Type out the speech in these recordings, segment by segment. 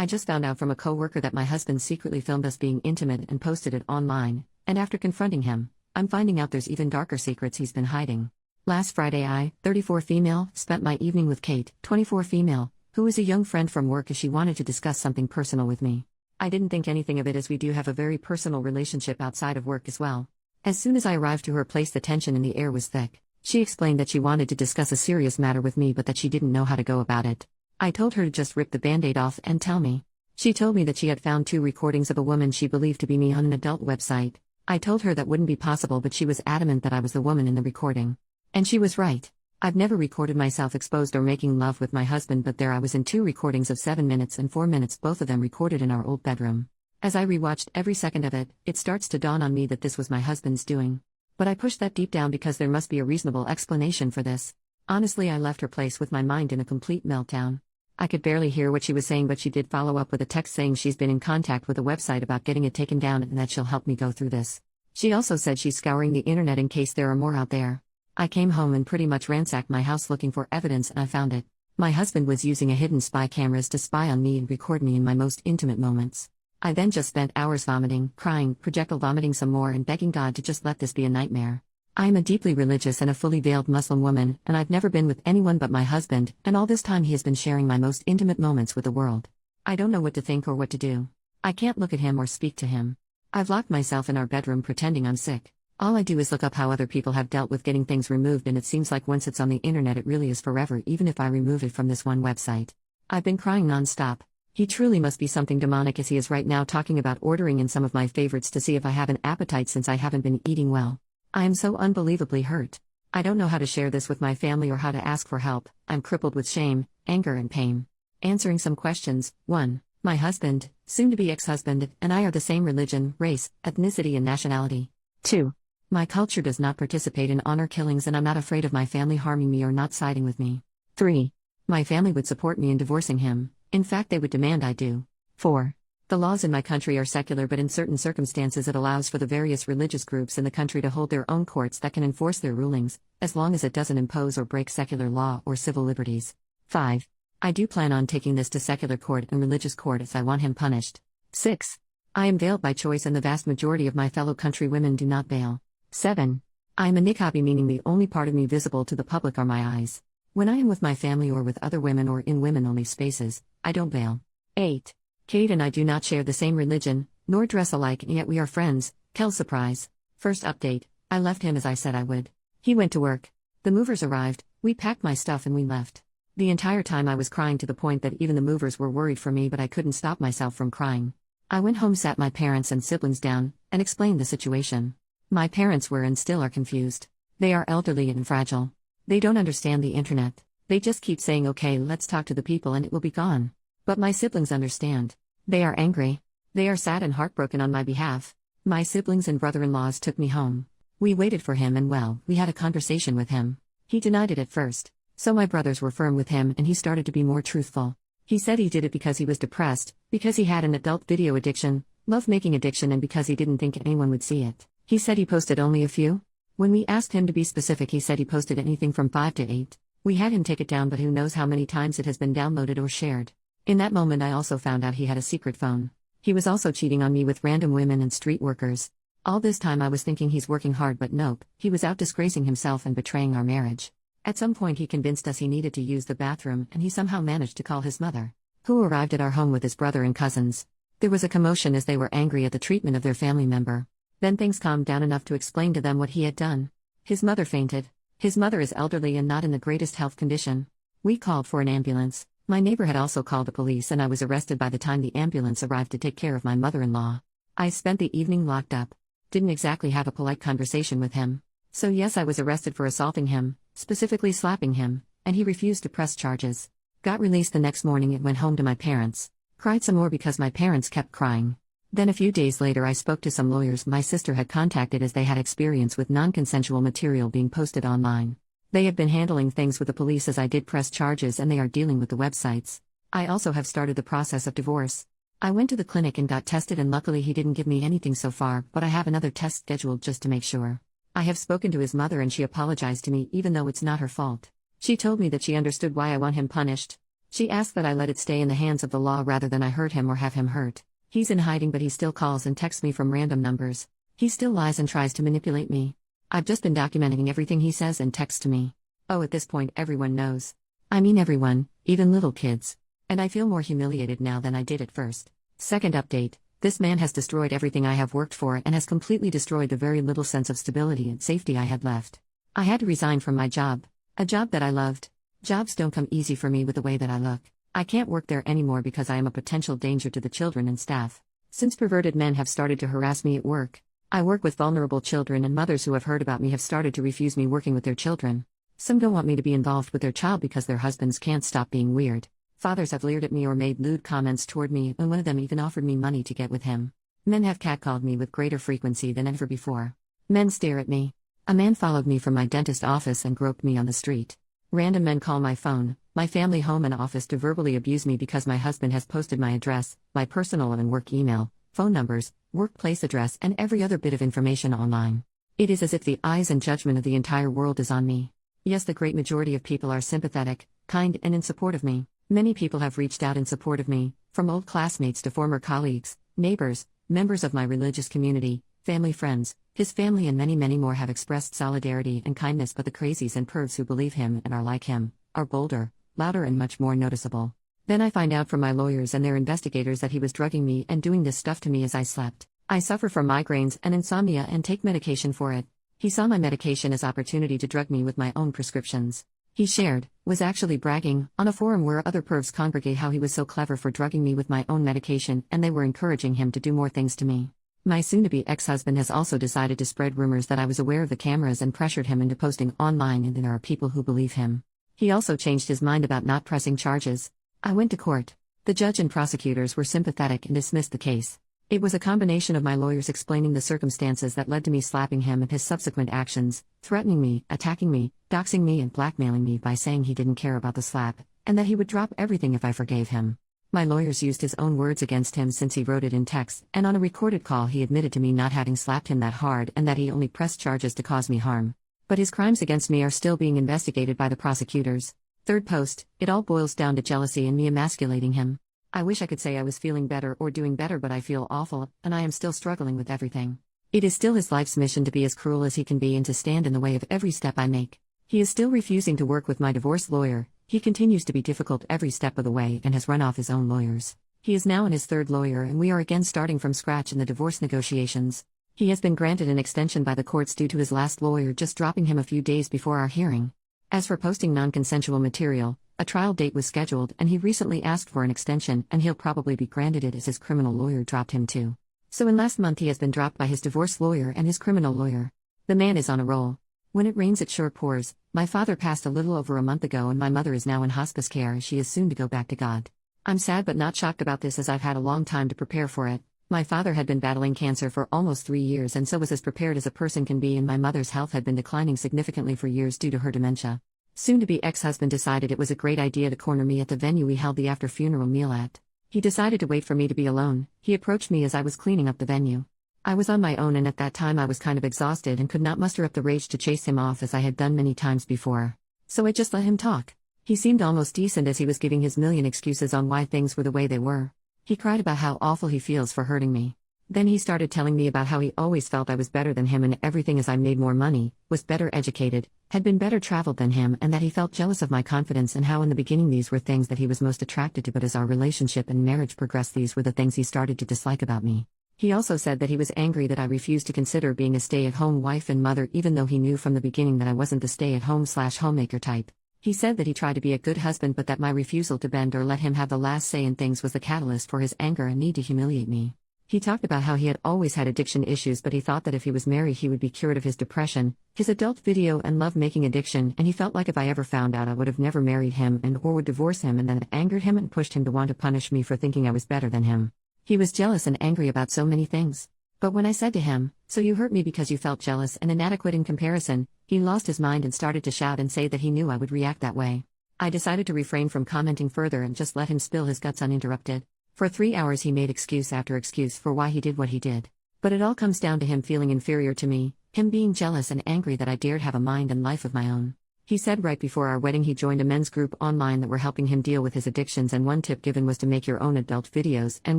I just found out from a coworker that my husband secretly filmed us being intimate and posted it online, and after confronting him, I'm finding out there's even darker secrets he's been hiding. Last Friday I, 34 female, spent my evening with Kate, 24 female, who is a young friend from work as she wanted to discuss something personal with me. I didn't think anything of it as we do have a very personal relationship outside of work as well. As soon as I arrived to her place the tension in the air was thick. She explained that she wanted to discuss a serious matter with me but that she didn't know how to go about it. I told her to just rip the band-aid off and tell me. She told me that she had found 2 recordings of a woman she believed to be me on an adult website. I told her that wouldn't be possible but she was adamant that I was the woman in the recording. And she was right. I've never recorded myself exposed or making love with my husband but there I was in 2 recordings of 7 minutes and 4 minutes, both of them recorded in our old bedroom. As I rewatched every second of it, it starts to dawn on me that this was my husband's doing. But I pushed that deep down because there must be a reasonable explanation for this. Honestly, I left her place with my mind in a complete meltdown. I could barely hear what she was saying but she did follow up with a text saying she's been in contact with a website about getting it taken down and that she'll help me go through this. She also said she's scouring the internet in case there are more out there. I came home and pretty much ransacked my house looking for evidence and I found it. My husband was using a hidden spy cameras to spy on me and record me in my most intimate moments. I then just spent hours vomiting, crying, projectile vomiting some more and begging God to just let this be a nightmare. I am a deeply religious and a fully veiled Muslim woman, and I've never been with anyone but my husband, and all this time he has been sharing my most intimate moments with the world. I don't know what to think or what to do. I can't look at him or speak to him. I've locked myself in our bedroom pretending I'm sick. All I do is look up how other people have dealt with getting things removed and it seems like once it's on the internet it really is forever even if I remove it from this one website. I've been crying non-stop. He truly must be something demonic as he is right now talking about ordering in some of my favorites to see if I have an appetite since I haven't been eating well. I am so unbelievably hurt. I don't know how to share this with my family or how to ask for help. I'm crippled with shame, anger and pain. Answering some questions. 1. My husband, soon-to-be ex-husband, and I are the same religion, race, ethnicity and nationality. 2. My culture does not participate in honor killings and I'm not afraid of my family harming me or not siding with me. 3. My family would support me in divorcing him. In fact, they would demand I do. 4. The laws in my country are secular but in certain circumstances it allows for the various religious groups in the country to hold their own courts that can enforce their rulings, as long as it doesn't impose or break secular law or civil liberties. 5. I do plan on taking this to secular court and religious court as I want him punished. 6. I am veiled by choice and the vast majority of my fellow countrywomen do not veil. 7. I am a niqabi, meaning the only part of me visible to the public are my eyes. When I am with my family or with other women or in women-only spaces, I don't veil. 8. Kate and I do not share the same religion, nor dress alike and yet we are friends. Kel surprise. First update, I left him as I said I would. He went to work. The movers arrived, we packed my stuff and we left. The entire time I was crying to the point that even the movers were worried for me but I couldn't stop myself from crying. I went home, sat my parents and siblings down, and explained the situation. My parents were and still are confused. They are elderly and fragile. They don't understand the internet. They just keep saying okay, let's talk to the people and it will be gone. But my siblings understand. They are angry. They are sad and heartbroken on my behalf. My siblings and brother-in-laws took me home. We waited for him and well, we had a conversation with him. He denied it at first. So my brothers were firm with him and he started to be more truthful. He said he did it because he was depressed, because he had an adult video addiction, love-making addiction and because he didn't think anyone would see it. He said he posted only a few. When we asked him to be specific he said he posted anything from 5 to 8. We had him take it down but who knows how many times it has been downloaded or shared. In that moment I also found out he had a secret phone. He was also cheating on me with random women and street workers. All this time I was thinking he's working hard but nope, he was out disgracing himself and betraying our marriage. At some point he convinced us he needed to use the bathroom and he somehow managed to call his mother, who arrived at our home with his brother and cousins. There was a commotion as they were angry at the treatment of their family member. Then things calmed down enough to explain to them what he had done. His mother fainted. His mother is elderly and not in the greatest health condition. We called for an ambulance. My neighbor had also called the police and I was arrested by the time the ambulance arrived to take care of my mother-in-law. I spent the evening locked up. Didn't exactly have a polite conversation with him. So yes, I was arrested for assaulting him, specifically slapping him, and he refused to press charges. Got released the next morning and went home to my parents. Cried some more because my parents kept crying. Then a few days later I spoke to some lawyers my sister had contacted as they had experience with non-consensual material being posted online. They have been handling things with the police as I did press charges and they are dealing with the websites. I also have started the process of divorce. I went to the clinic and got tested and luckily he didn't give me anything so far, but I have another test scheduled just to make sure. I have spoken to his mother and she apologized to me even though it's not her fault. She told me that she understood why I want him punished. She asked that I let it stay in the hands of the law rather than I hurt him or have him hurt. He's in hiding, but he still calls and texts me from random numbers. He still lies and tries to manipulate me. I've just been documenting everything he says and texts to me. Oh, at this point everyone knows. I mean everyone, even little kids. And I feel more humiliated now than I did at first. Second update, this man has destroyed everything I have worked for and has completely destroyed the very little sense of stability and safety I had left. I had to resign from my job. A job that I loved. Jobs don't come easy for me with the way that I look. I can't work there anymore because I am a potential danger to the children and staff. Since perverted men have started to harass me at work. I work with vulnerable children, and mothers who have heard about me have started to refuse me working with their children. Some don't want me to be involved with their child because their husbands can't stop being weird. Fathers have leered at me or made lewd comments toward me, and one of them even offered me money to get with him. Men have catcalled me with greater frequency than ever before. Men stare at me. A man followed me from my dentist office and groped me on the street. Random men call my phone, my family home and office to verbally abuse me because my husband has posted my address, my personal and work email, phone numbers, workplace address, and every other bit of information online. It is as if the eyes and judgment of the entire world is on me. Yes, the great majority of people are sympathetic, kind, and in support of me. Many people have reached out in support of me, from old classmates to former colleagues, neighbors, members of my religious community, family friends, his family, and many, many more have expressed solidarity and kindness, but the crazies and pervs who believe him and are like him are bolder, louder, and much more noticeable. Then I find out from my lawyers and their investigators that he was drugging me and doing this stuff to me as I slept. I suffer from migraines and insomnia and take medication for it. He saw my medication as opportunity to drug me with my own prescriptions. He shared, was actually bragging, on a forum where other pervs congregate how he was so clever for drugging me with my own medication, and they were encouraging him to do more things to me. My soon-to-be ex-husband has also decided to spread rumors that I was aware of the cameras and pressured him into posting online, and there are people who believe him. He also changed his mind about not pressing charges. I went to court. The judge and prosecutors were sympathetic and dismissed the case. It was a combination of my lawyers explaining the circumstances that led to me slapping him and his subsequent actions, threatening me, attacking me, doxing me, and blackmailing me by saying he didn't care about the slap, and that he would drop everything if I forgave him. My lawyers used his own words against him since he wrote it in text, and on a recorded call he admitted to me not having slapped him that hard and that he only pressed charges to cause me harm. But his crimes against me are still being investigated by the prosecutors. Third post, it all boils down to jealousy and me emasculating him. I wish I could say I was feeling better or doing better, but I feel awful, and I am still struggling with everything. It is still his life's mission to be as cruel as he can be and to stand in the way of every step I make. He is still refusing to work with my divorce lawyer. He continues to be difficult every step of the way and has run off his own lawyers. He is now in his third lawyer, and we are again starting from scratch in the divorce negotiations. He has been granted an extension by the courts due to his last lawyer just dropping him a few days before our hearing. As for posting non-consensual material, a trial date was scheduled, and he recently asked for an extension, and he'll probably be granted it as his criminal lawyer dropped him too. So in last month he has been dropped by his divorce lawyer and his criminal lawyer. The man is on a roll. When it rains it sure pours. My father passed a little over a month ago, and my mother is now in hospice care as she is soon to go back to God. I'm sad but not shocked about this, as I've had a long time to prepare for it. My father had been battling cancer for almost 3 years and so was as prepared as a person can be, and my mother's health had been declining significantly for years due to her dementia. Soon-to-be ex-husband decided it was a great idea to corner me at the venue we held the after-funeral meal at. He decided to wait for me to be alone. He approached me as I was cleaning up the venue. I was on my own, and at that time I was kind of exhausted and could not muster up the rage to chase him off as I had done many times before. So I just let him talk. He seemed almost decent as he was giving his million excuses on why things were the way they were. He cried about how awful he feels for hurting me. Then he started telling me about how he always felt I was better than him in everything, as I made more money, was better educated, had been better traveled than him, and that he felt jealous of my confidence, and how in the beginning these were things that he was most attracted to, but as our relationship and marriage progressed these were the things he started to dislike about me. He also said that he was angry that I refused to consider being a stay-at-home wife and mother, even though he knew from the beginning that I wasn't the stay-at-home/homemaker type. He said that he tried to be a good husband, but that my refusal to bend or let him have the last say in things was the catalyst for his anger and need to humiliate me. He talked about how he had always had addiction issues, but he thought that if he was married he would be cured of his depression, his adult video and love-making addiction, and he felt like if I ever found out I would have never married him and or would divorce him, and then it angered him and pushed him to want to punish me for thinking I was better than him. He was jealous and angry about so many things. But when I said to him, "So you hurt me because you felt jealous and inadequate in comparison," he lost his mind and started to shout and say that he knew I would react that way. I decided to refrain from commenting further and just let him spill his guts uninterrupted. For 3 hours he made excuse after excuse for why he did what he did. But it all comes down to him feeling inferior to me, him being jealous and angry that I dared have a mind and life of my own. He said right before our wedding he joined a men's group online that were helping him deal with his addictions, and one tip given was to make your own adult videos and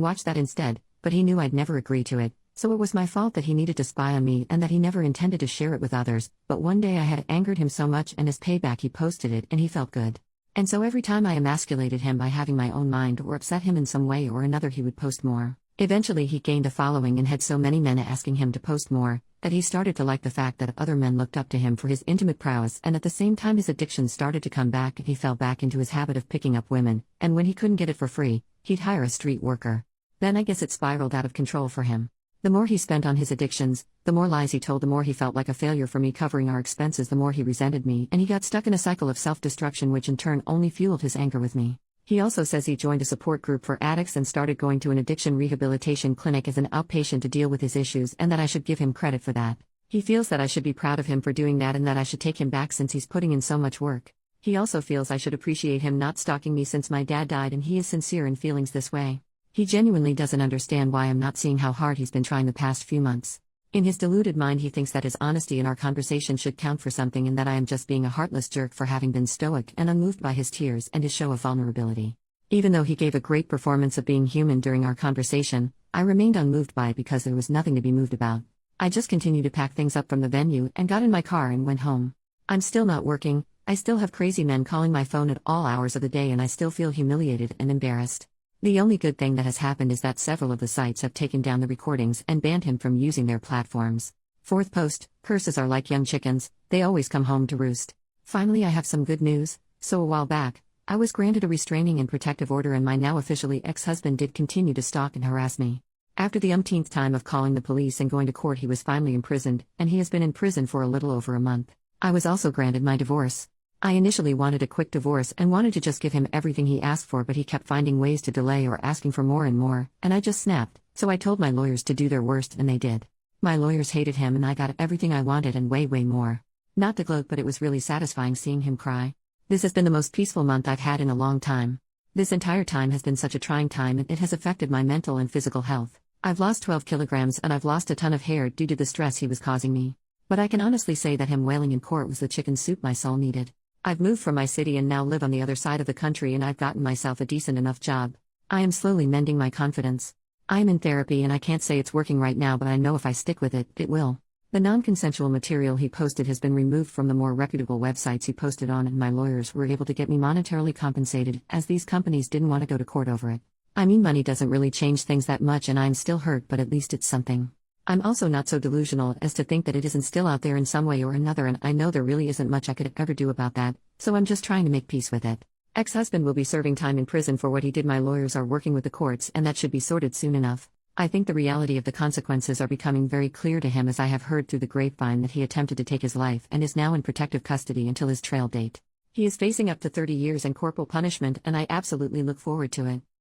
watch that instead, but he knew I'd never agree to it, so it was my fault that he needed to spy on me and that he never intended to share it with others, but one day I had angered him so much and as payback he posted it and he felt good. And so every time I emasculated him by having my own mind or upset him in some way or another he would post more. Eventually he gained a following and had so many men asking him to post more, that he started to like the fact that other men looked up to him for his intimate prowess, and at the same time his addiction started to come back and he fell back into his habit of picking up women, and when he couldn't get it for free, he'd hire a street worker. Then I guess it spiraled out of control for him. The more he spent on his addictions, the more lies he told, the more he felt like a failure for me covering our expenses, the more he resented me, and he got stuck in a cycle of self-destruction which in turn only fueled his anger with me. He also says he joined a support group for addicts and started going to an addiction rehabilitation clinic as an outpatient to deal with his issues, and that I should give him credit for that. He feels that I should be proud of him for doing that and that I should take him back since he's putting in so much work. He also feels I should appreciate him not stalking me since my dad died, and he is sincere in feelings this way. He genuinely doesn't understand why I'm not seeing how hard he's been trying the past few months. In his deluded mind he thinks that his honesty in our conversation should count for something and that I am just being a heartless jerk for having been stoic and unmoved by his tears and his show of vulnerability. Even though he gave a great performance of being human during our conversation, I remained unmoved by it because there was nothing to be moved about. I just continued to pack things up from the venue and got in my car and went home. I'm still not working, I still have crazy men calling my phone at all hours of the day, and I still feel humiliated and embarrassed. The only good thing that has happened is that several of the sites have taken down the recordings and banned him from using their platforms. Fourth post, curses are like young chickens, they always come home to roost. Finally I have some good news. So a while back, I was granted a restraining and protective order, and my now officially ex-husband did continue to stalk and harass me. After the umpteenth time of calling the police and going to court he was finally imprisoned, and he has been in prison for a little over a month. I was also granted my divorce. I initially wanted a quick divorce and wanted to just give him everything he asked for, but he kept finding ways to delay or asking for more and more, and I just snapped, so I told my lawyers to do their worst and they did. My lawyers hated him and I got everything I wanted and way more. Not to gloat, but it was really satisfying seeing him cry. This has been the most peaceful month I've had in a long time. This entire time has been such a trying time and it has affected my mental and physical health. I've lost 12 kilograms and I've lost a ton of hair due to the stress he was causing me. But I can honestly say that him wailing in court was the chicken soup my soul needed. I've moved from my city and now live on the other side of the country, and I've gotten myself a decent enough job. I am slowly mending my confidence. I am in therapy and I can't say it's working right now, but I know if I stick with it, it will. The non-consensual material he posted has been removed from the more reputable websites he posted on, and my lawyers were able to get me monetarily compensated, as these companies didn't want to go to court over it. I mean, money doesn't really change things that much and I'm still hurt, but at least it's something. I'm also not so delusional as to think that it isn't still out there in some way or another, and I know there really isn't much I could ever do about that, so I'm just trying to make peace with it. Ex-husband will be serving time in prison for what he did. My lawyers are working with the courts and that should be sorted soon enough. I think the reality of the consequences are becoming very clear to him, as I have heard through the grapevine that he attempted to take his life and is now in protective custody until his trial date. He is facing up to 30 years and corporal punishment, and I absolutely look forward to it.